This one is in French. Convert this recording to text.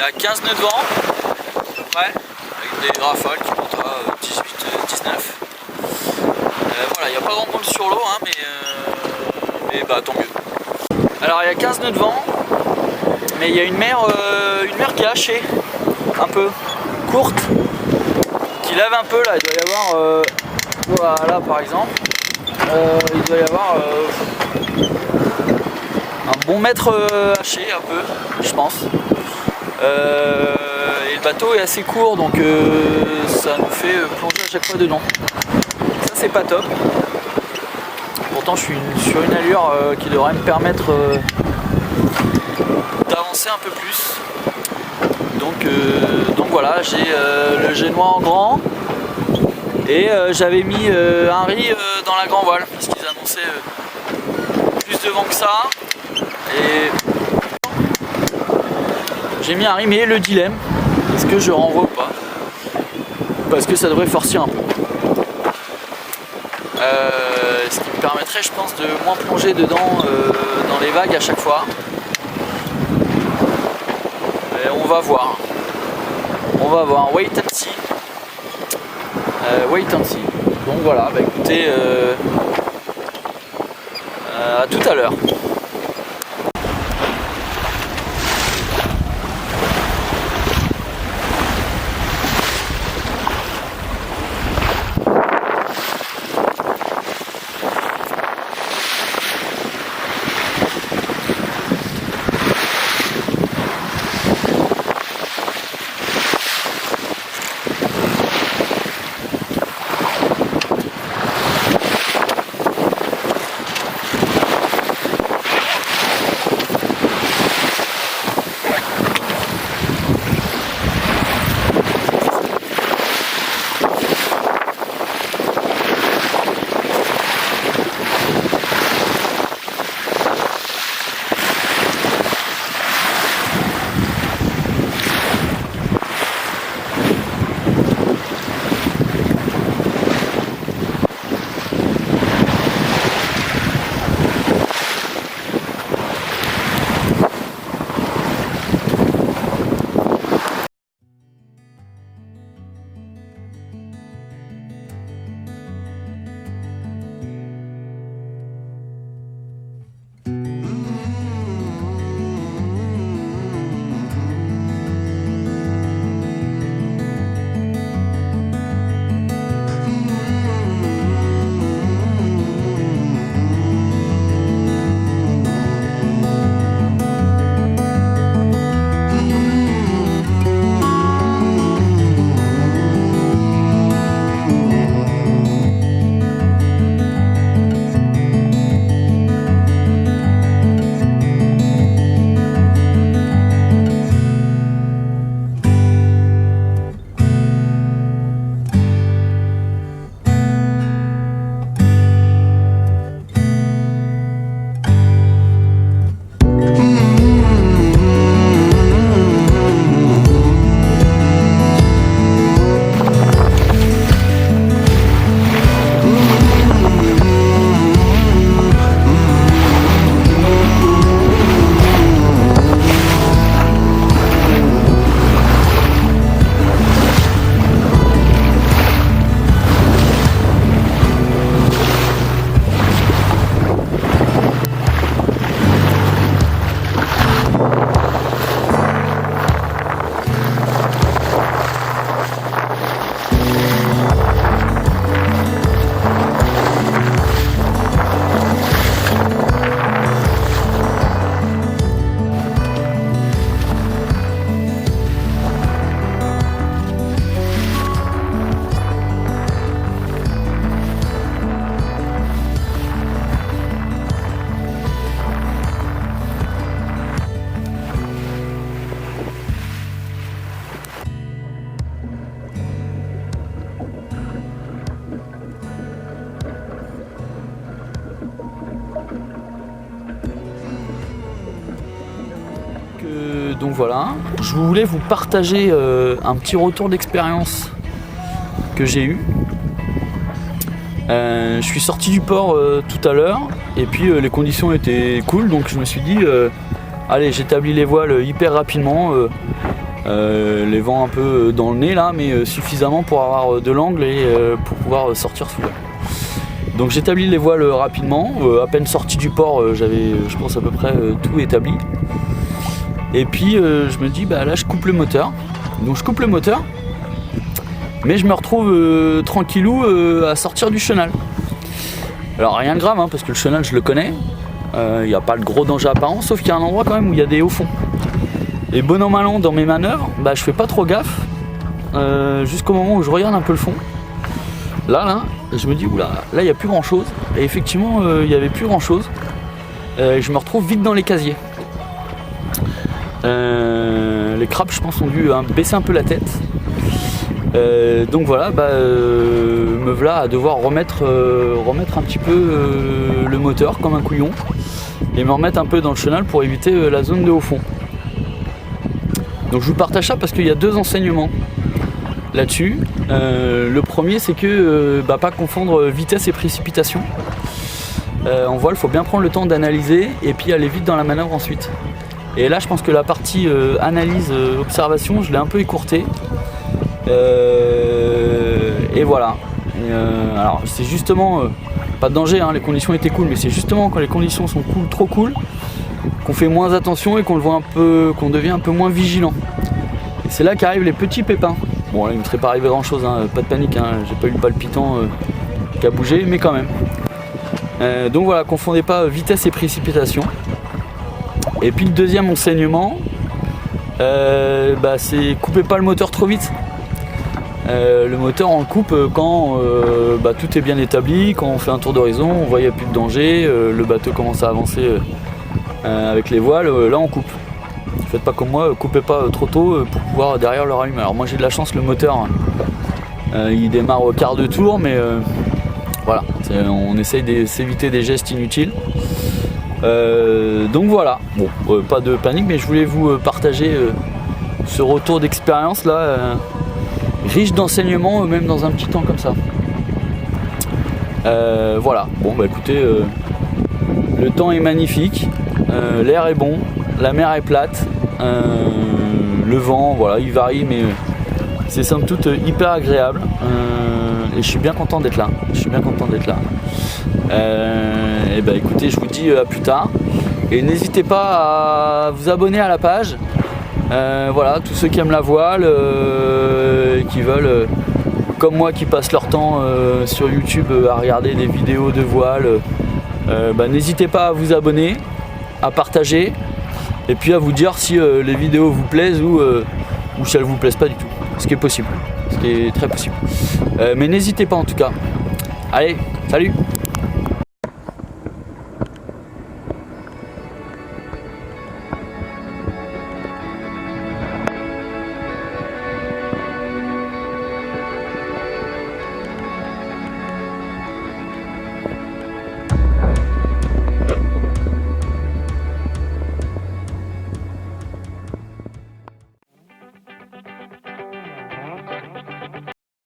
a 15 nœuds de vent, ouais, avec des rafales qui montent à 18, 19. Voilà, il n'y a pas grand monde sur l'eau, hein, mais bah tant mieux. Alors il y a 15 nœuds de vent, mais il y a une mer qui est hachée, un peu courte, qui lève un peu là. Il doit y avoir, voilà par exemple, il doit y avoir un bon mètre haché un peu, je pense. Et le bateau est assez court, donc ça nous fait plonger à chaque fois dedans. Ça c'est pas top. Pourtant je suis sur une allure qui devrait me permettre d'avancer un peu plus. Donc voilà, j'ai le génois en grand et j'avais mis un riz dans la grand voile parce qu'ils annonçaient plus de vent que ça. Et j'ai mis un riz, mais le dilemme, est-ce que je renvoie ou pas? Parce que ça devrait forcer un peu. Ce qui me permettrait, je pense, de moins plonger dedans dans les vagues à chaque fois. Et on va voir. On va voir. Wait and see. Wait and see. Donc voilà, bah écoutez, à tout à l'heure. Donc voilà, je voulais vous partager un petit retour d'expérience que j'ai eu. Je suis sorti du port tout à l'heure et puis les conditions étaient cool, donc je me suis dit allez, j'établis les voiles hyper rapidement les vents un peu dans le nez là, mais suffisamment pour avoir de l'angle et pour pouvoir sortir sous voile. Donc j'établis les voiles rapidement, à peine sorti du port, j'avais je pense à peu près tout établi. Et puis je me dis bah là je coupe le moteur. Donc je coupe le moteur, mais je me retrouve tranquillou à sortir du chenal. Alors rien de grave hein, parce que le chenal je le connais, il n'y a pas de gros danger apparent, sauf qu'il y a un endroit quand même où il y a des hauts fonds. Et bon an mal an dans mes manœuvres, bah, je fais pas trop gaffe jusqu'au moment où je regarde un peu le fond. Là, je me dis oula, là il n'y a plus grand chose. Et effectivement il n'y avait plus grand chose. Je me retrouve vite dans les casiers. Les crabes je pense ont dû baisser un peu la tête. Donc voilà, me voilà à devoir remettre un petit peu le moteur comme un couillon et me remettre un peu dans le chenal pour éviter la zone de haut fond. Donc je vous partage ça parce qu'il y a deux enseignements là-dessus. Le premier c'est que pas confondre vitesse et précipitation. En voile, il faut bien prendre le temps d'analyser et puis aller vite dans la manœuvre ensuite. Et là je pense que la partie analyse, observation, je l'ai un peu écourtée. Et voilà. Alors c'est justement pas de danger, hein, les conditions étaient cool, mais c'est justement quand les conditions sont cool, trop cool, qu'on fait moins attention et qu'on le voit un peu, qu'on devient un peu moins vigilant. Et c'est là qu'arrivent les petits pépins. Bon là il ne me serait pas arrivé grand chose, hein, pas de panique, hein, j'ai pas eu le palpitant qui a bougé, mais quand même. Donc voilà, confondez pas vitesse et précipitation. Et puis le deuxième enseignement, c'est coupez pas le moteur trop vite. Le moteur on le coupe quand tout est bien établi, quand on fait un tour d'horizon, on voit qu'il n'y a plus de danger, le bateau commence à avancer avec les voiles, là on coupe. Faites pas comme moi, coupez pas trop tôt pour pouvoir derrière le rallumer. Alors moi j'ai de la chance, le moteur il démarre au quart de tour, mais voilà, on essaye de s'éviter des gestes inutiles. Donc voilà, bon, pas de panique, mais je voulais vous partager ce retour d'expérience là. Riche d'enseignements, même dans un petit temps comme ça. Voilà, bon bah écoutez, le temps est magnifique, l'air est bon, la mer est plate, le vent, voilà, il varie, mais c'est somme toute hyper agréable. Et je suis bien content d'être là. Et bah écoutez, je vous dis à plus tard. Et n'hésitez pas à vous abonner à la page. Voilà, tous ceux qui aiment la voile, qui veulent, comme moi, qui passent leur temps sur YouTube à regarder des vidéos de voile, n'hésitez pas à vous abonner, à partager, et puis à vous dire si les vidéos vous plaisent ou si elles vous plaisent pas du tout, ce qui est possible, ce qui est très possible. Mais n'hésitez pas en tout cas. Allez, salut!